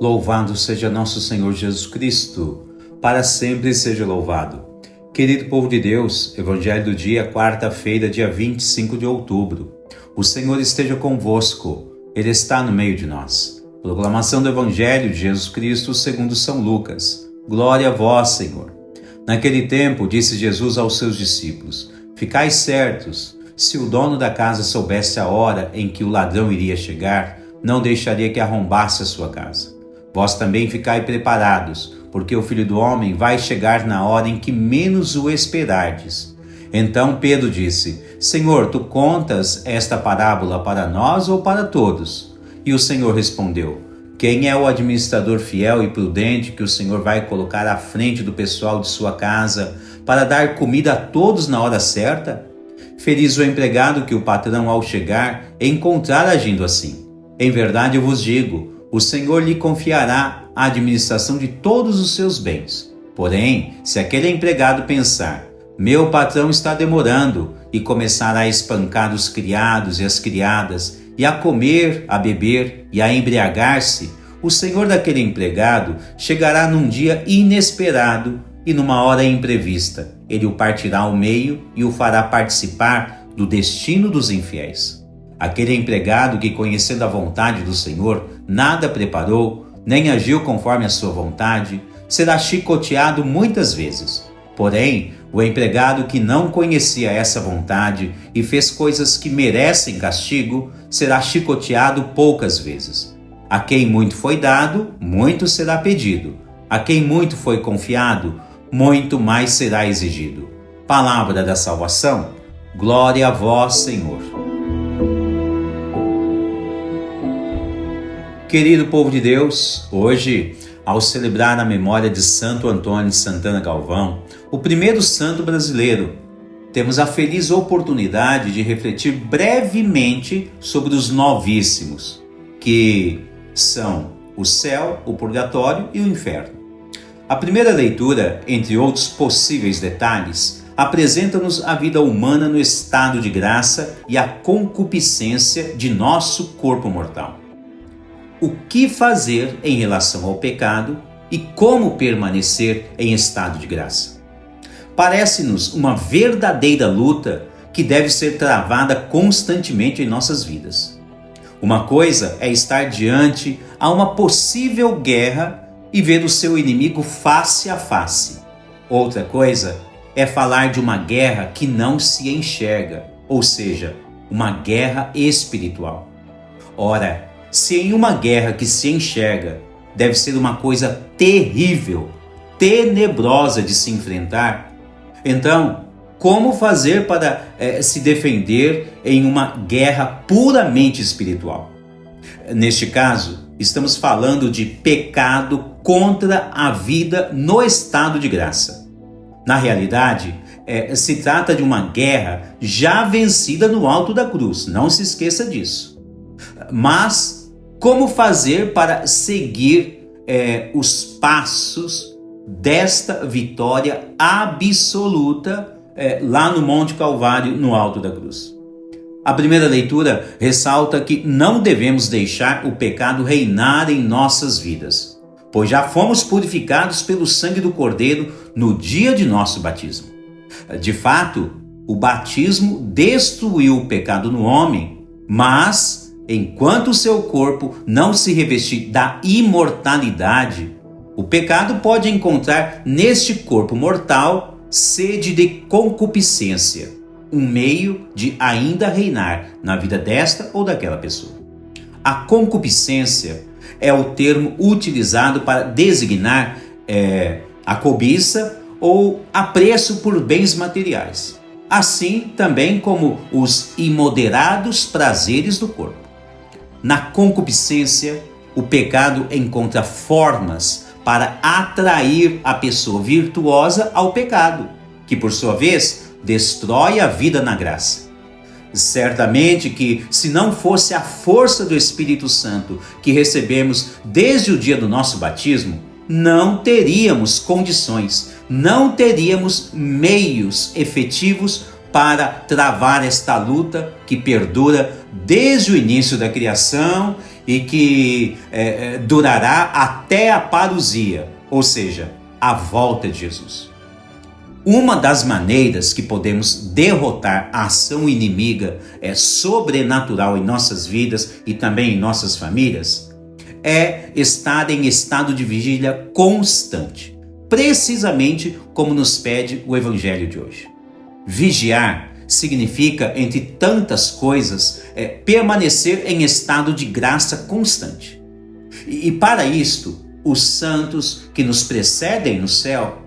Louvado seja nosso Senhor Jesus Cristo, para sempre seja louvado. Querido povo de Deus, Evangelho do dia, quarta-feira, dia 25 de outubro. O Senhor esteja convosco, Ele está no meio de nós. Proclamação do Evangelho de Jesus Cristo segundo São Lucas. Glória a vós, Senhor. Naquele tempo, disse Jesus aos seus discípulos: Ficai certos, se o dono da casa soubesse a hora em que o ladrão iria chegar, não deixaria que arrombasse a sua casa. Vós também ficai preparados, porque o Filho do Homem vai chegar na hora em que menos o esperardes. Então Pedro disse: Senhor, tu contas esta parábola para nós ou para todos? E o Senhor respondeu: Quem é o administrador fiel e prudente que o Senhor vai colocar à frente do pessoal de sua casa para dar comida a todos na hora certa? Feliz o empregado que o patrão, ao chegar, encontrar agindo assim. Em verdade eu vos digo, o Senhor lhe confiará a administração de todos os seus bens. Porém, se aquele empregado pensar: meu patrão está demorando, e começar a espancar os criados e as criadas, e a comer, a beber e a embriagar-se, o senhor daquele empregado chegará num dia inesperado e numa hora imprevista. Ele o partirá ao meio e o fará participar do destino dos infiéis. Aquele empregado que, conhecendo a vontade do Senhor, nada preparou, nem agiu conforme a sua vontade, será chicoteado muitas vezes. Porém, o empregado que não conhecia essa vontade e fez coisas que merecem castigo, será chicoteado poucas vezes. A quem muito foi dado, muito será pedido. A quem muito foi confiado, muito mais será exigido. Palavra da salvação. Glória a vós, Senhor. Querido povo de Deus, hoje, ao celebrar a memória de Santo Antônio de Santana Galvão, o primeiro santo brasileiro, temos a feliz oportunidade de refletir brevemente sobre os novíssimos, que são o céu, o purgatório e o inferno. A primeira leitura, entre outros possíveis detalhes, apresenta-nos a vida humana no estado de graça e a concupiscência de nosso corpo mortal. O que fazer em relação ao pecado e como permanecer em estado de graça. Parece-nos uma verdadeira luta que deve ser travada constantemente em nossas vidas. Uma coisa é estar diante a uma possível guerra e ver o seu inimigo face a face. Outra coisa é falar de uma guerra que não se enxerga, ou seja, uma guerra espiritual. Ora, se em uma guerra que se enxerga, deve ser uma coisa terrível, tenebrosa de se enfrentar, então, como fazer para se defender em uma guerra puramente espiritual? Neste caso, estamos falando de pecado contra a vida no estado de graça. Na realidade, se trata de uma guerra já vencida no alto da cruz, não se esqueça disso. Mas como fazer para seguir os passos desta vitória absoluta lá no Monte Calvário, no alto da cruz? A primeira leitura ressalta que não devemos deixar o pecado reinar em nossas vidas, pois já fomos purificados pelo sangue do Cordeiro no dia de nosso batismo. De fato, o batismo destruiu o pecado no homem, mas enquanto o seu corpo não se revestir da imortalidade, o pecado pode encontrar neste corpo mortal sede de concupiscência, um meio de ainda reinar na vida desta ou daquela pessoa. A concupiscência é o termo utilizado para designar a cobiça ou apreço por bens materiais, assim também como os imoderados prazeres do corpo. Na concupiscência, o pecado encontra formas para atrair a pessoa virtuosa ao pecado, que por sua vez destrói a vida na graça. Certamente que, se não fosse a força do Espírito Santo que recebemos desde o dia do nosso batismo, não teríamos condições, não teríamos meios efetivos para travar esta luta que perdura desde o início da criação e que durará até a parousia, ou seja, a volta de Jesus. Uma das maneiras que podemos derrotar a ação inimiga sobrenatural em nossas vidas e também em nossas famílias é estar em estado de vigília constante, precisamente como nos pede o Evangelho de hoje. Vigiar significa, entre tantas coisas, permanecer em estado de graça constante. E para isto, os santos que nos precedem no céu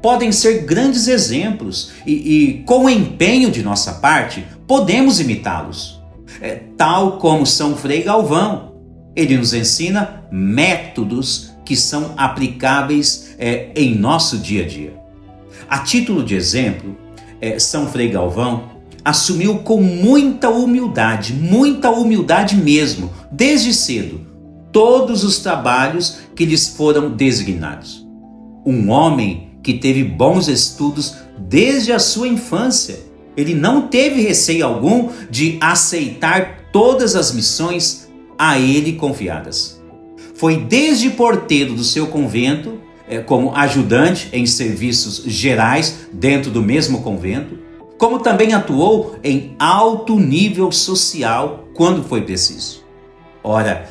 podem ser grandes exemplos e com o empenho de nossa parte, podemos imitá-los. Tal como São Frei Galvão, ele nos ensina métodos que são aplicáveis em nosso dia a dia. A título de exemplo, São Frei Galvão assumiu com muita humildade mesmo, desde cedo, todos os trabalhos que lhes foram designados. Um homem que teve bons estudos desde a sua infância. Ele não teve receio algum de aceitar todas as missões a ele confiadas. Foi desde porteiro do seu convento, como ajudante em serviços gerais dentro do mesmo convento, como também atuou em alto nível social quando foi preciso. Ora,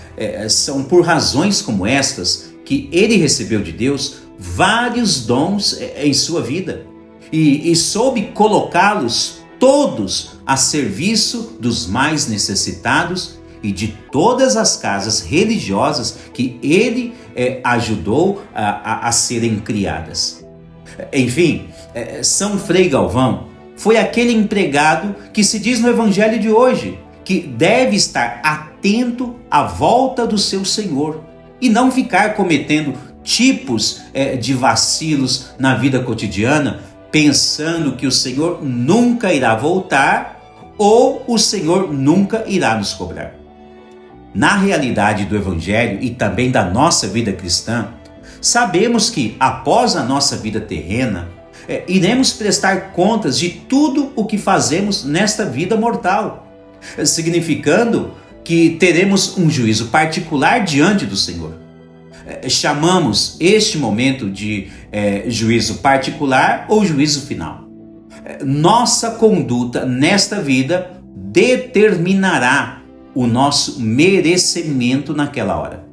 são por razões como estas que ele recebeu de Deus vários dons em sua vida e soube colocá-los todos a serviço dos mais necessitados e de todas as casas religiosas que ele ajudou a serem criadas. Enfim, São Frei Galvão foi aquele empregado que se diz no Evangelho de hoje que deve estar atento à volta do seu Senhor e não ficar cometendo tipos de vacilos na vida cotidiana, pensando que o Senhor nunca irá voltar ou o Senhor nunca irá nos cobrar. Na realidade do Evangelho e também da nossa vida cristã, sabemos que após a nossa vida terrena, iremos prestar contas de tudo o que fazemos nesta vida mortal, significando que teremos um juízo particular diante do Senhor. Chamamos este momento de juízo particular ou juízo final. Nossa conduta nesta vida determinará o nosso merecimento naquela hora.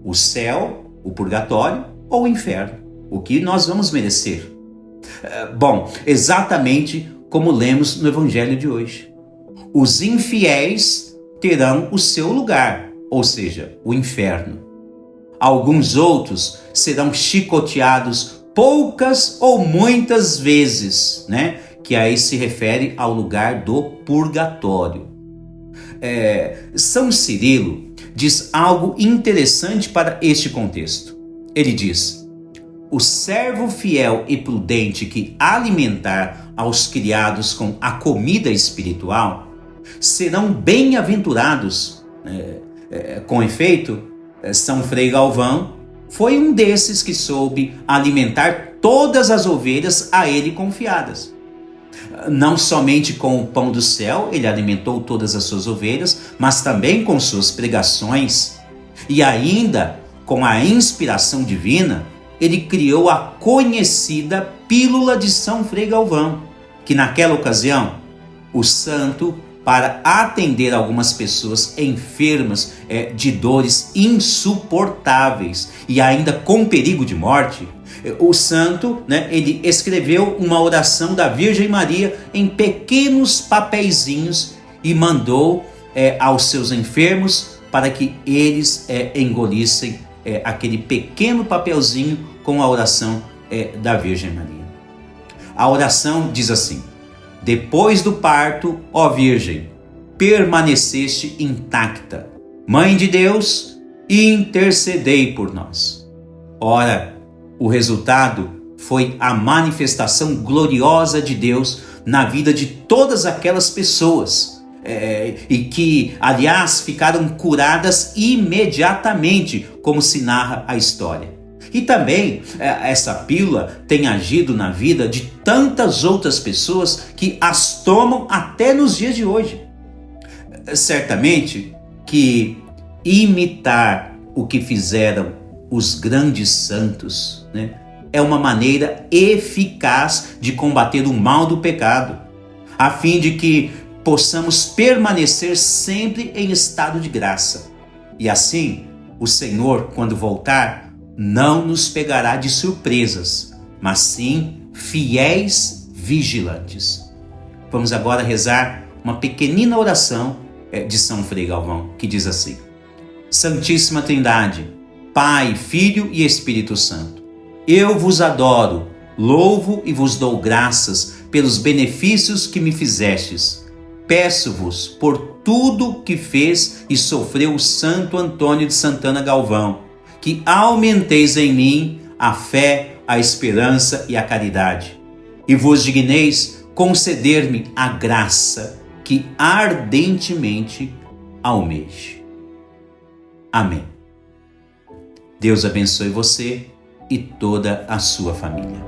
O céu, o purgatório ou o inferno. O que nós vamos merecer? Bom, exatamente como lemos no Evangelho de hoje. Os infiéis terão o seu lugar, ou seja, o inferno. Alguns outros serão chicoteados poucas ou muitas vezes, que aí se refere ao lugar do purgatório. São Cirilo diz algo interessante para este contexto. Ele diz: o servo fiel e prudente que alimentar aos criados com a comida espiritual serão bem-aventurados. Com efeito, São Frei Galvão foi um desses que soube alimentar todas as ovelhas a ele confiadas. Não somente com o pão do céu ele alimentou todas as suas ovelhas, mas também com suas pregações e ainda com a inspiração divina, ele criou a conhecida Pílula de São Frei Galvão, que naquela ocasião o santo, para atender algumas pessoas enfermas de dores insuportáveis e ainda com perigo de morte, o santo, ele escreveu uma oração da Virgem Maria em pequenos papeizinhos e mandou aos seus enfermos para que eles engolissem aquele pequeno papelzinho com a oração da Virgem Maria. A oração diz assim: depois do parto, ó Virgem, permaneceste intacta. Mãe de Deus, intercedei por nós. Ora, o resultado foi a manifestação gloriosa de Deus na vida de todas aquelas pessoas, e que, aliás, ficaram curadas imediatamente, como se narra a história. E também essa pílula tem agido na vida de tantas outras pessoas que as tomam até nos dias de hoje. Certamente que imitar o que fizeram os grandes santos, né? É uma maneira eficaz de combater o mal do pecado, a fim de que possamos permanecer sempre em estado de graça. E assim, o Senhor, quando voltar, não nos pegará de surpresas, mas sim fiéis vigilantes. Vamos agora rezar uma pequenina oração de São Frei Galvão, que diz assim: Santíssima Trindade, Pai, Filho e Espírito Santo, eu vos adoro, louvo e vos dou graças pelos benefícios que me fizestes. Peço-vos por tudo que fez e sofreu o Santo Antônio de Santana Galvão, que aumenteis em mim a fé, a esperança e a caridade, e vos digneis conceder-me a graça que ardentemente almejo. Amém. Deus abençoe você e toda a sua família.